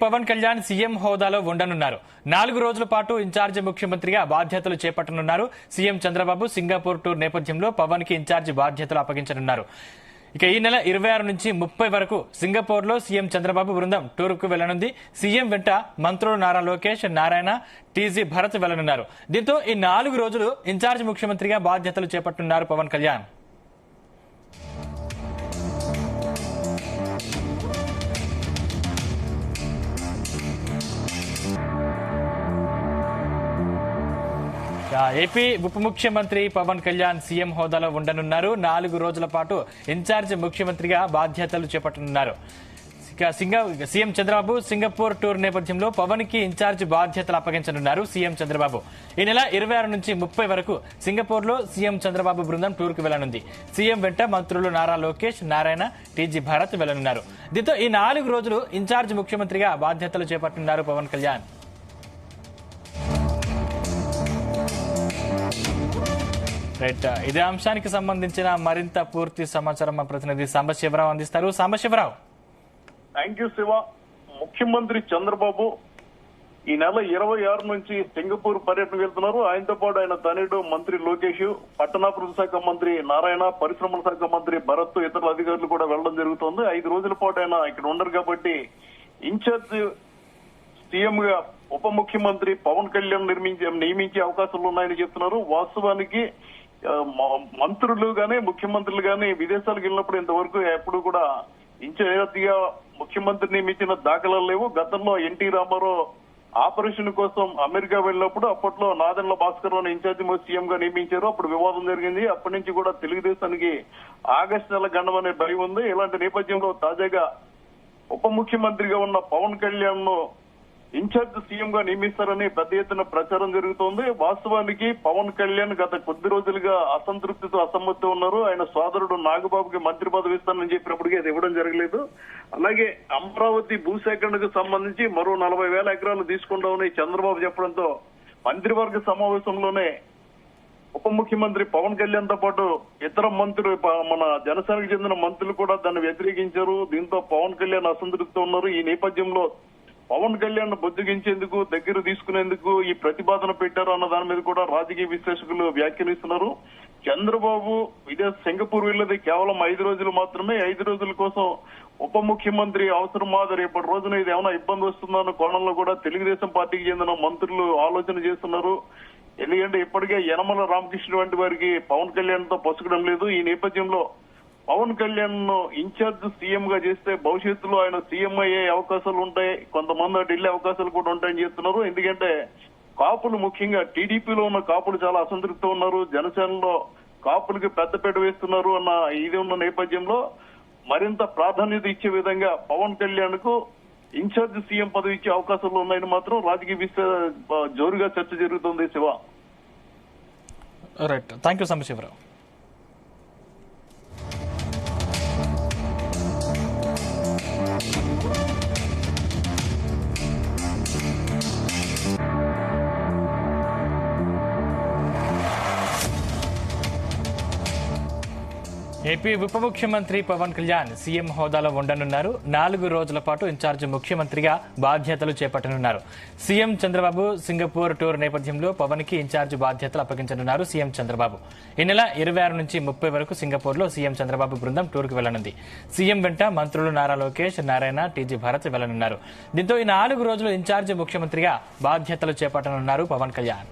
Pawan Kalyan CM హోదాలో ఉండనున్నారు. 4 రోజుల పాటు ఇన్ఛార్జి ముఖ్యమంత్రిగా బాధ్యతలు చేపట్టనున్నారు. సీఎం చంద్రబాబు సింగపూర్ టూర్ నేపథ్యంలో పవన్ కి ఇన్ఛార్జి బాధ్యతలు అప్పగించనున్నారు. ఇక ఈ నెల 26 నుంచి 30 వరకు సింగపూర్ లో సీఎం చంద్రబాబు బృందం టూర్ కు వెళ్లనుంది. సీఎం వెంట మంత్రులు నారా లోకేష్, నారాయణ, టీజీ భరత్ వెళ్లనున్నారు. దీంతో ఈ 4 రోజులు ఇన్ఛార్జి ముఖ్యమంత్రిగా బాధ్యతలు చేపట్టనున్నారు పవన్ కళ్యాణ్. ఏపీ ఉప ముఖ్యమంత్రి పవన్ కళ్యాణ్ సీఎం హోదాలో ఉండనున్నారు. 4 రోజుల పాటు ఇన్ఛార్జ్ ముఖ్యమంత్రిగా బాధ్యతలు చేపట్టనున్నారు. సీఎం చంద్రబాబు సింగపూర్ టూర్ నేపథ్యంలో పవన్ కి ఇన్ఛార్జ్ బాధ్యతలు అప్పగించనున్నారు. సీఎం చంద్రబాబు ఈ నెల 26 నుంచి 30 వరకు సింగపూర్ లో సీఎం చంద్రబాబు బృందం టూర్ కు వెళ్లనుంది. సీఎం వెంట మంత్రులు నారా లోకేష్, నారాయణ, టీజీ భరత్ వెళ్లనున్నారు. దీంతో ఈ 4 రోజులు ఇన్ఛార్జ్ ముఖ్యమంత్రిగా బాధ్యతలు చేపట్టనున్నారు పవన్ కళ్యాణ్. రైట్, ఇదే అంశానికి సంబంధించిన మరింత పూర్తి సమాచారం మా ప్రతినిధి సాంబశివరావు అందిస్తారు. సాంబశివరావు. Thank you Siva. ముఖ్యమంత్రి చంద్రబాబు ఈ నెల 26 నుంచి సింగపూర్ పర్యటన వెళ్తున్నారు. ఆయనతో పాటు ఆయన తనయుడు మంత్రి లోకేష్, పట్టణాభివృద్ధి శాఖ మంత్రి నారాయణ, పరిశ్రమల శాఖ మంత్రి భరత్, ఇతర అధికారులు కూడా వెళ్లడం జరుగుతోంది. 5 రోజుల పాటు ఆయన ఇక్కడ ఉండరు కాబట్టి ఇన్ఛార్జ్ సీఎం గా ఉప ముఖ్యమంత్రి పవన్ కళ్యాణ్ నియమించే అవకాశాలు ఉన్నాయని చెప్తున్నారు. వాస్తవానికి మంత్రులు గానీ ముఖ్యమంత్రులు గానీ విదేశాలకు వెళ్ళినప్పుడు ఇంతవరకు ఎప్పుడు కూడా ఇన్ఛార్జిగా ముఖ్యమంత్రి నియమించిన దాఖలాలు లేవు. గతంలో ఎన్టీ రామారావు ఆపరేషన్ కోసం అమెరికా వెళ్ళినప్పుడు అప్పట్లో నాదెండ్ల భాస్కర్ రావు ఇన్ఛార్జి సీఎం గా నియమించారు. అప్పుడు వివాదం జరిగింది. అప్పటి నుంచి కూడా తెలుగుదేశానికి ఆగస్టు నెల గండం అనే భయం ఉంది. ఇలాంటి నేపథ్యంలో తాజాగా ఉప ముఖ్యమంత్రిగా ఉన్న పవన్ కళ్యాణ్ ను ఇన్ఛార్జ్ సీఎం గా నియమిస్తారని పెద్ద ఎత్తున ప్రచారం జరుగుతోంది. వాస్తవానికి పవన్ కళ్యాణ్ గత కొద్ది రోజులుగా అసంతృప్తితో అసమ్మతితో ఉన్నారు. ఆయన సోదరుడు నాగబాబుకి మంత్రి పదవి ఇస్తానని చెప్పినప్పటికీ అది ఇవ్వడం జరగలేదు. అలాగే అమరావతి భూసేకరణకు సంబంధించి మరో 40,000 ఎకరాలు తీసుకుంటామని చంద్రబాబు చెప్పడంతో మంత్రివర్గ సమావేశంలోనే ఉప ముఖ్యమంత్రి పవన్ కళ్యాణ్ తో పాటు ఇతర మంత్రులు, మన జనసేనకు చెందిన మంత్రులు కూడా దాన్ని వ్యతిరేకించారు. దీంతో పవన్ కళ్యాణ్ అసంతృప్తితో ఉన్నారు. ఈ నేపథ్యంలో పవన్ కళ్యాణ్ బుజ్జగించేందుకు, దగ్గర తీసుకునేందుకు ఈ ప్రతిపాదన పెట్టారు అన్న దాని మీద కూడా రాజకీయ విశ్లేషకులు వ్యాఖ్యానిస్తున్నారు. చంద్రబాబు ఇదే సింగపూర్ వెళ్ళేది కేవలం 5 రోజులు మాత్రమే. 5 రోజుల కోసం ఉప ముఖ్యమంత్రి అవసరమా, రేపటి రోజున ఇది ఏమైనా ఇబ్బంది వస్తుందా అన్న కోణంలో కూడా తెలుగుదేశం పార్టీకి చెందిన మంత్రులు ఆలోచన చేస్తున్నారు. ఎందుకంటే ఇప్పటికే యనమల రామకృష్ణ వంటి వారికి పవన్ కళ్యాణ్ తో పొసగడం లేదు. ఈ నేపథ్యంలో పవన్ కళ్యాణ్ ను ఇన్ఛార్జ్ సీఎం గా చేస్తే భవిష్యత్తులో ఆయన సీఎం అయ్యే అవకాశాలు ఉంటాయి, కొంతమంది ఢిల్లీ అవకాశాలు కూడా ఉంటాయని చెప్తున్నారు. ఎందుకంటే కాపులు, ముఖ్యంగా టీడీపీలో ఉన్న కాపులు చాలా అసంతృప్తితో ఉన్నారు. జనసేనలో కాపులకి పెద్దపీట వేస్తున్నారు అన్న ఇది ఉన్న నేపథ్యంలో మరింత ప్రాధాన్యత ఇచ్చే విధంగా పవన్ కళ్యాణ్ కు ఇన్ఛార్జ్ సీఎం పదవి ఇచ్చే అవకాశాలు ఉన్నాయని మాత్రం రాజకీయ జోరుగా చర్చ జరుగుతుంది. Shiva. Right, thank you Sambasivarao. AP ఉప ముఖ్యమంత్రి పవన్ కళ్యాణ్ సీఎం హోదాలో ఉండనున్నారు. 4 రోజుల పాటు ఇన్ఛార్జ్ ముఖ్యమంత్రిగా బాధ్యతలు చేపట్టనున్నారు. సీఎం చంద్రబాబు సింగపూర్ టూర్ నేపథ్యంలో పవన్ కి ఇన్ఛార్జ్ బాధ్యతలు అప్పగించనున్నారు సీఎం చంద్రబాబు. ఈ నెల 26 నుంచి 30 వరకు సింగపూర్ లో సీఎం చంద్రబాబు బృందం టూర్ కు వెళ్లనుంది. సీఎం వెంట మంత్రులు నారా లోకేష్, నారాయణ, టీజీ భరత్ వెళ్లనున్నారు. దీంతో ఈ 4 రోజులు ఇన్ఛార్జ్ ముఖ్యమంత్రిగా బాధ్యతలు చేపట్టనున్నారు పవన్ కళ్యాణ్.